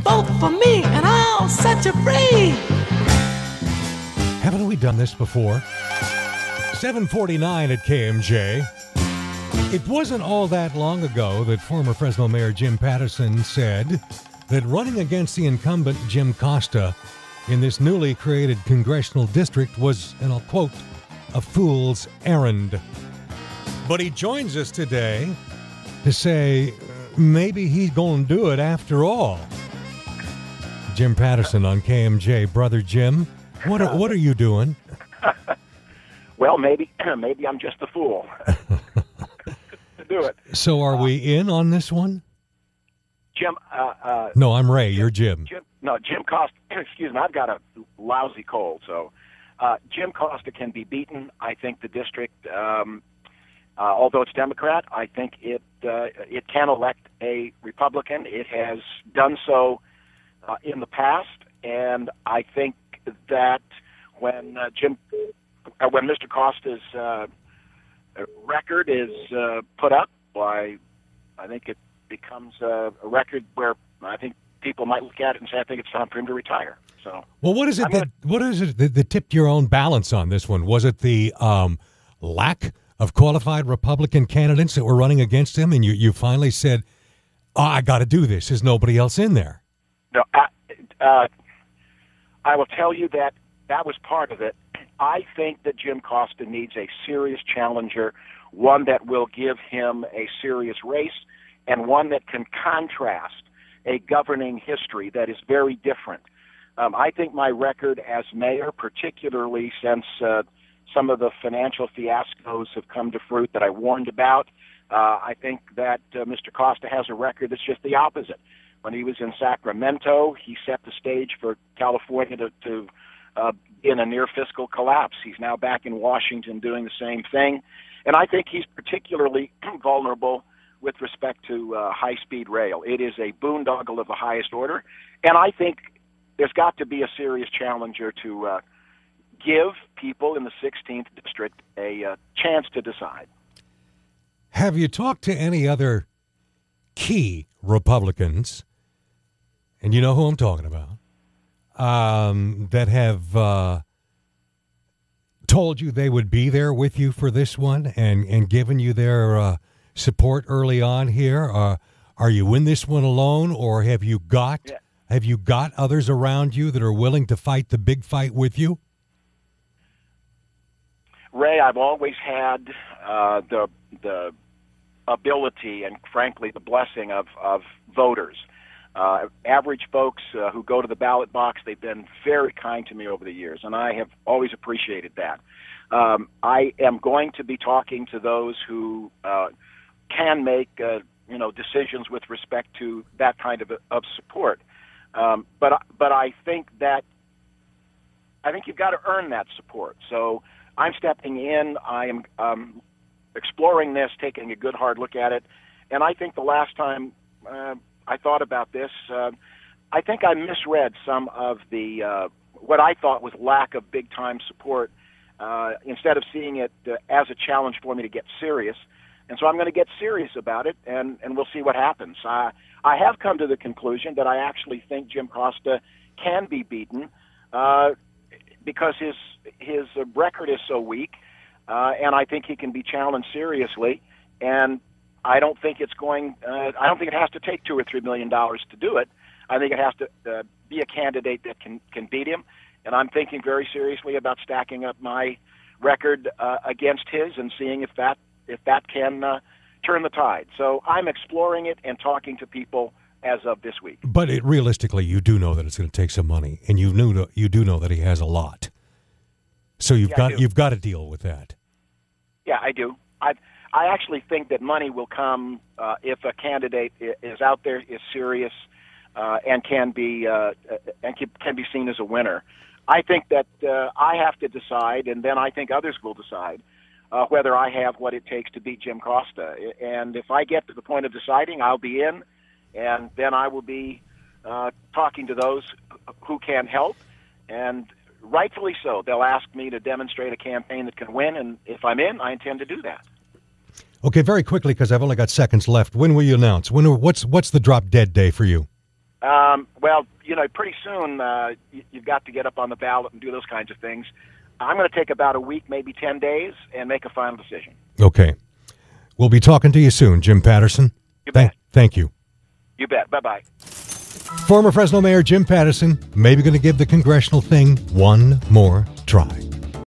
Vote for me and I'll set you free. Haven't we done this before? 7:49 at KMJ. It wasn't all that long ago that former Fresno Mayor Jim Paterson said that running against the incumbent Jim Costa in this newly created congressional district was, and I'll quote, a fool's errand. But he joins us today to say maybe he's going to do it after all. Jim Paterson on KMJ. Brother Jim, what are you doing? Well, maybe I'm just a fool to do it. So are we in on this one? Jim? No, I'm Ray. You're Jim. Jim Costa. Excuse me. I've got a lousy cold, so Jim Costa can be beaten. I think the district, although it's Democrat, I think it can elect a Republican. It has done so in the past, and I think that when Mr. Costa's record is put up, I think it becomes a record where I think people might look at it and say, I think it's time for him to retire. So, well, what is it that tipped your own balance on this one? Was it the lack of qualified Republican candidates that were running against him, and you finally said, oh, I got to do this. There's nobody else in there? No, I will tell you that was part of it. I think that Jim Costa needs a serious challenger, one that will give him a serious race, and one that can contrast a governing history that is very different. I think my record as mayor, particularly since some of the financial fiascos have come to fruit that I warned about, I think that Mr. Costa has a record that's just the opposite. When he was in Sacramento, he set the stage for California to in a near fiscal collapse. He's now back in Washington doing the same thing. And I think he's particularly vulnerable with respect to high-speed rail. It is a boondoggle of the highest order. And I think there's got to be a serious challenger to give people in the 16th District a chance to decide. Have you talked to any other key Republicans, and you know who I'm talking about, that have told you they would be there with you for this one and given you their support early on here? Are you in this one alone, or have you got others around you that are willing to fight the big fight with you? Ray, I've always had the ability and, frankly, the blessing of voters. Average folks who go to the ballot box, they've been very kind to me over the years, and I have always appreciated that. I am going to be talking to those who can make decisions with respect to that kind of support. But I think you've got to earn that support. So I'm stepping in. I am exploring this, taking a good hard look at it, and I think the last time I thought about this, I think I misread some of the what I thought was lack of big-time support. Instead of seeing it as a challenge for me to get serious. And so I'm going to get serious about it, and we'll see what happens. I have come to the conclusion that I actually think Jim Costa can be beaten because his record is so weak, and I think he can be challenged seriously. And I don't think it has to take $2 or $3 million to do it. I think it has to be a candidate that can beat him. And I'm thinking very seriously about stacking up my record against his and seeing if that can turn the tide. So I'm exploring it and talking to people as of this week. But realistically, you do know that it's going to take some money, and you do know that he has a lot. So you've got to deal with that. Yeah, I do. I actually think that money will come if a candidate is out there, is serious, and can be seen as a winner. I think that I have to decide, and then I think others will decide whether I have what it takes to beat Jim Costa. And if I get to the point of deciding, I'll be in, and then I will be talking to those who can help. And rightfully so, they'll ask me to demonstrate a campaign that can win, and if I'm in, I intend to do that. Okay, very quickly, because I've only got seconds left. When will you announce? What's the drop dead day for you? Well, pretty soon you've got to get up on the ballot and do those kinds of things. I'm going to take about a week, maybe 10 days, and make a final decision. Okay. We'll be talking to you soon, Jim Paterson. You bet. Thank you. You bet. Bye-bye. Former Fresno Mayor Jim Paterson maybe going to give the congressional thing one more try.